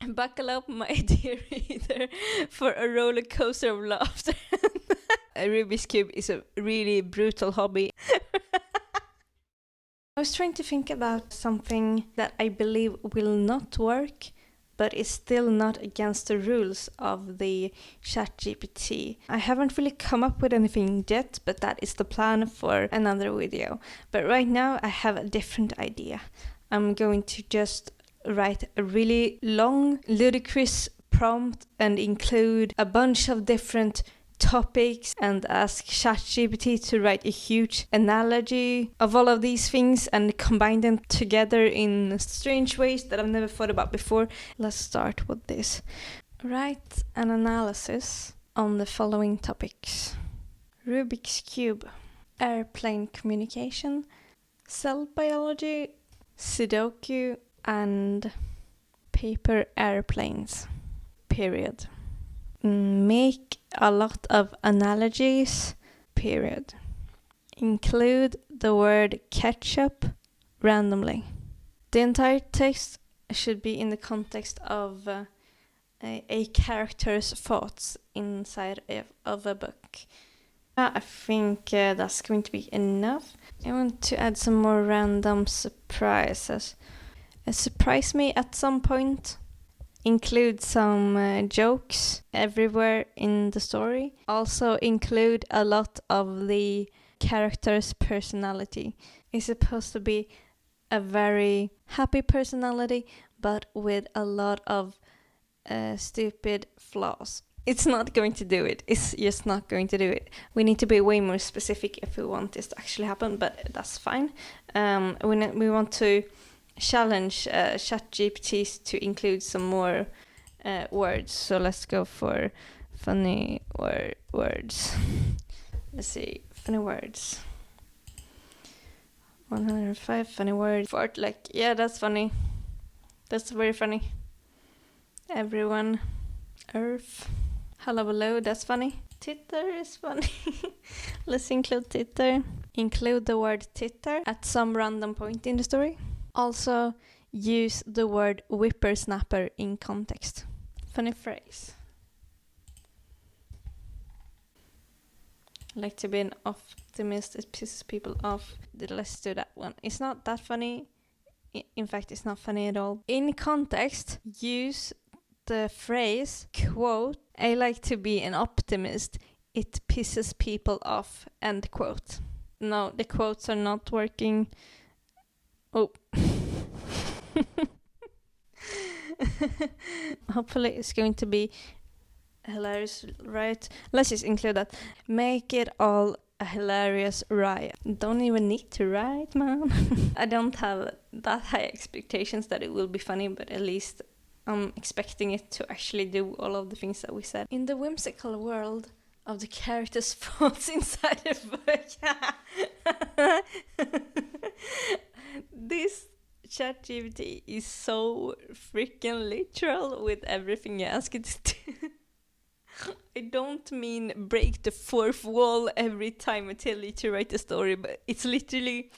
Buckle up, my dear reader, for a roller coaster of laughter. A Rubik's Cube is a really brutal hobby. I was trying to think about something that I believe will not work, but is still not against the rules of the ChatGPT. I haven't really come up with anything yet, but that is the plan for another video. But right now I have a different idea. I'm going to just write a really long, ludicrous prompt and include a bunch of different topics and ask ChatGPT to write a huge analogy of all of these things and combine them together in strange ways that I've never thought about before. Let's start with this. Write an analysis on the following topics: Rubik's Cube, airplane communication, cell biology, Sudoku, and paper airplanes. Period. Make a lot of analogies. Period. Include the word ketchup randomly. The entire text should be in the context of a character's thoughts inside of a book. I think that's going to be enough. I want to add some more random surprises. Surprise me at some point. Include some jokes everywhere in the story. Also include a lot of the character's personality. It's supposed to be a very happy personality, but with a lot of stupid flaws. It's not going to do it. It's just not going to do it. We need to be way more specific if we want this to actually happen, but that's fine. We want to challenge ChatGPT to include some more words. So let's go for funny words. Let's see, funny words. 105 funny words. Fart, like, yeah, that's funny. That's very funny. Everyone. Earth. Hello, below, that's funny. Titter is funny. Let's include titter. Include the word titter at some random point in the story. Also, use the word whippersnapper in context. Funny phrase. Like to be an optimist, it pisses people off. Let's do that one. It's not that funny. In fact, it's not funny at all. In context, use the phrase, quote, I like to be an optimist. It pisses people off, end quote. No, the quotes are not working. Oh. Hopefully it's going to be hilarious, right? Let's just include that. Make it all a hilarious riot. Don't even need to write, man. I don't have that high expectations that it will be funny, but at least I'm expecting it to actually do all of the things that we said. In the whimsical world of the character's thoughts inside the book. This ChatGPT is so freaking literal with everything you ask it to do. I don't mean break the fourth wall every time I tell it to write a story, but it's literally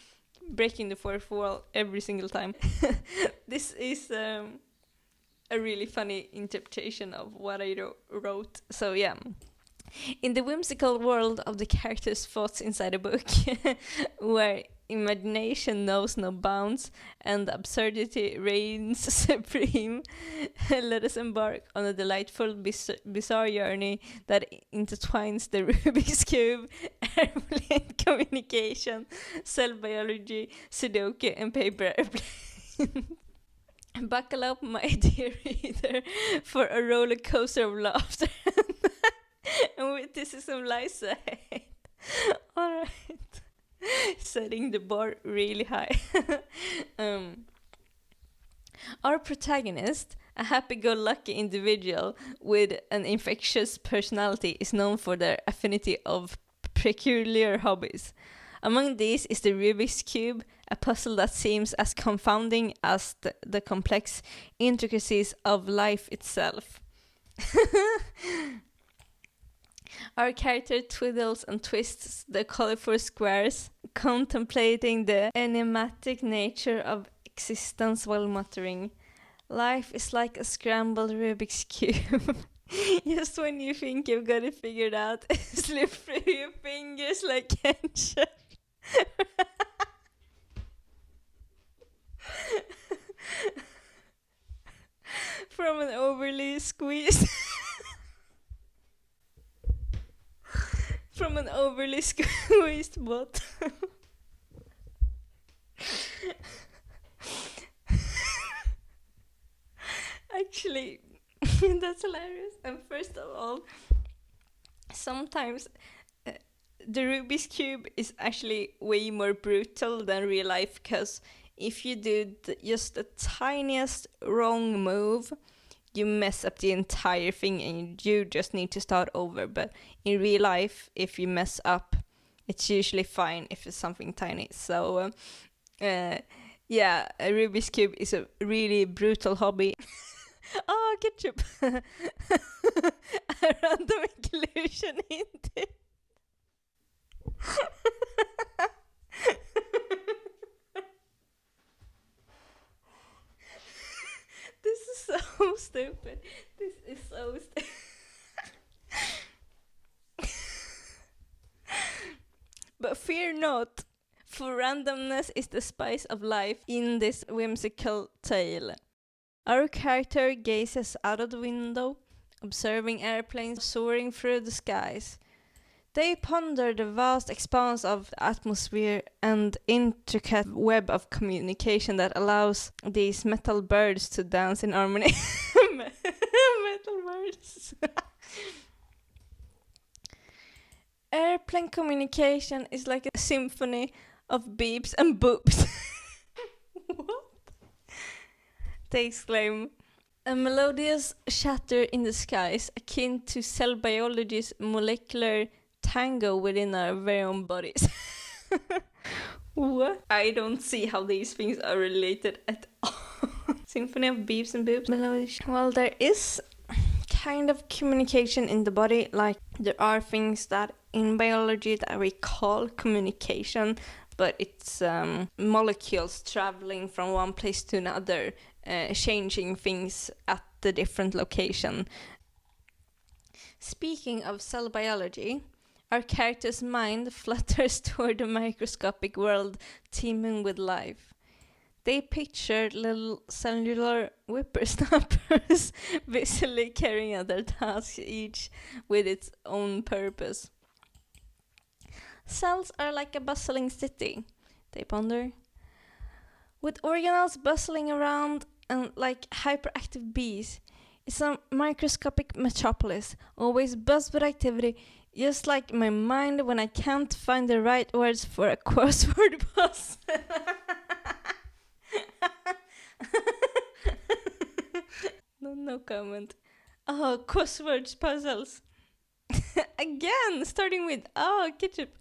breaking the fourth wall every single time. This is a really funny interpretation of what I wrote. So yeah. In the whimsical world of the character's thoughts inside a book, where imagination knows no bounds and absurdity reigns supreme, let us embark on a delightful, bizarre journey that intertwines the Rubik's Cube, airplane communication, cell biology, Sudoku, and paper airplane. Buckle up, my dear reader, for a roller coaster of laughter. And with this is some lies ahead. Alright. Setting the bar really high. Our protagonist, a happy-go-lucky individual with an infectious personality, is known for their affinity of peculiar hobbies. Among these is the Rubik's Cube, a puzzle that seems as confounding as the complex intricacies of life itself. Our character twiddles and twists the colorful squares, contemplating the enigmatic nature of existence while muttering, Life is like a scrambled Rubik's Cube. Just when you think you've got it figured out, it slips through your fingers like ketchup. From an overly squeezed from an overly squeezed bottle. Actually, that's hilarious. And first of all, sometimes the Rubik's Cube is actually way more brutal than real life, because if you do just the tiniest wrong move, you mess up the entire thing and you just need to start over. But in real life, if you mess up, it's usually fine if it's something tiny. So, yeah, a Rubik's Cube is a really brutal hobby. Oh, ketchup! A random inclusion into This is so stupid. This is so stupid. But fear not, for randomness is the spice of life in this whimsical tale. Our character gazes out of the window, observing airplanes soaring through the skies. They ponder the vast expanse of the atmosphere and intricate web of communication that allows these metal birds to dance in harmony. Metal birds. Airplane communication is like a symphony of beeps and boops. What? They exclaim. A melodious chatter in the skies, akin to cell biology's molecular tango within our very own bodies. What? I don't see how these things are related at all. Symphony of beeps and boops. Melodious. Well, there is kind of communication in the body. Like, there are things that in biology that we call communication, but it's molecules traveling from one place to another, changing things at the different location. Speaking of cell biology, our character's mind flutters toward the microscopic world teeming with life. They picture little cellular whippersnappers busily carrying out their tasks, each with its own purpose. Cells are like a bustling city, they ponder, with organelles bustling around and like hyperactive bees. It's a microscopic metropolis, always buzzed with activity, just like my mind when I can't find the right words for a crossword puzzle. No comment. Oh, crosswords puzzles. Again, starting with ketchup.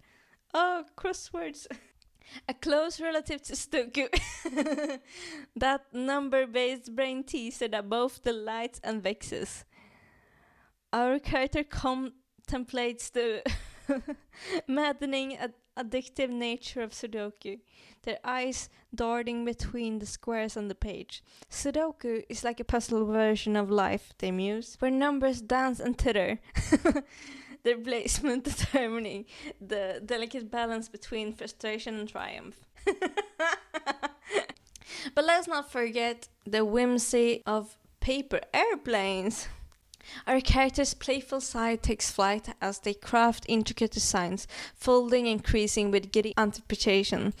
Oh, crosswords. A close relative to Sudoku. That number-based brain teaser that both delights and vexes. Our character contemplates the maddening, addictive nature of Sudoku, their eyes darting between the squares on the page. Sudoku is like a puzzle version of life, they muse, where numbers dance and titter. Their placement determining the delicate balance between frustration and triumph. But let's not forget the whimsy of paper airplanes. Our character's playful side takes flight as they craft intricate designs, folding and creasing with giddy anticipation,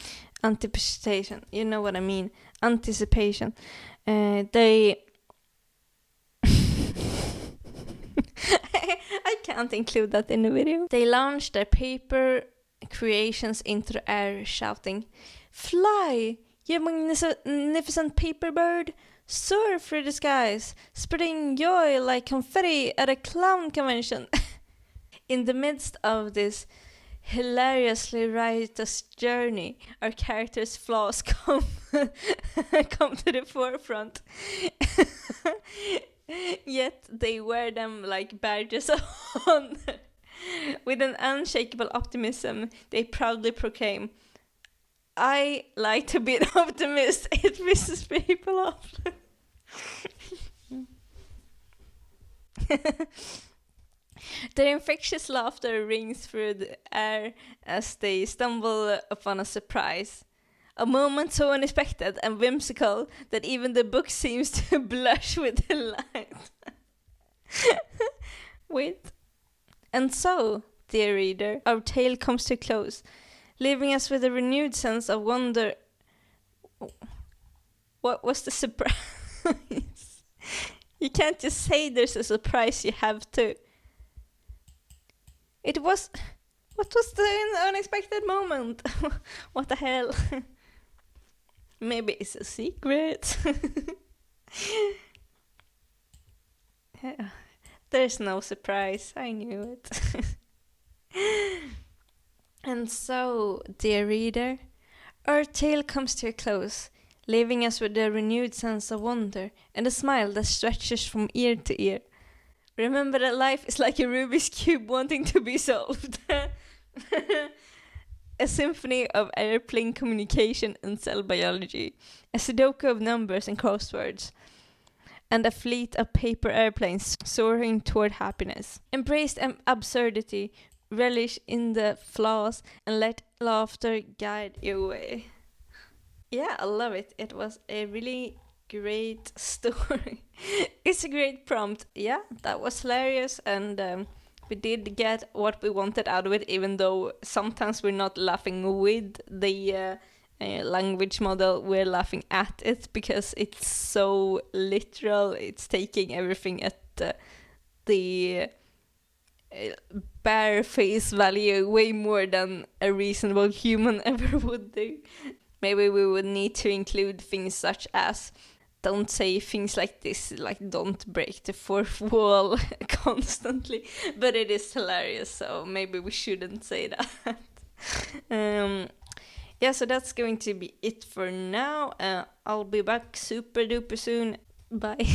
you know what I mean, anticipation. They I can't include that in the video. They launch their paper creations into the air, shouting, "Fly, you magnificent paper bird! Soar through the skies, spreading joy like confetti at a clown convention." In the midst of this hilariously riotous journey, our characters' flaws come to the forefront. Yet they wear them like badges of honor. With an unshakable optimism, they proudly proclaim, "I like to be an optimist. It pisses people off." Their infectious laughter rings through the air as they stumble upon a surprise. A moment so unexpected and whimsical that even the book seems to blush with delight. Wait. And so, dear reader, our tale comes to a close, leaving us with a renewed sense of wonder. What was the surprise? You can't just say there's a surprise, you have to. It was... What was the unexpected moment? What the hell? Maybe it's a secret. Yeah. There's no surprise, I knew it. And so, dear reader, our tale comes to a close, leaving us with a renewed sense of wonder and a smile that stretches from ear to ear. Remember that life is like a Rubik's Cube wanting to be solved. A symphony of airplane communication and cell biology, a Sudoku of numbers and crosswords, and a fleet of paper airplanes soaring toward happiness. Embrace absurdity, relish in the flaws, and let laughter guide your way. Yeah, I love it. It was a really great story. It's a great prompt. Yeah, that was hilarious, and we did get what we wanted out of it, even though sometimes we're not laughing with the language model, we're laughing at it because it's so literal. It's taking everything at the bare face value way more than a reasonable human ever would do. Maybe we would need to include things such as don't say things like this, like don't break the fourth wall constantly, but it is hilarious, so maybe we shouldn't say that. Yeah, so that's going to be it for now. I'll be back super duper soon. Bye.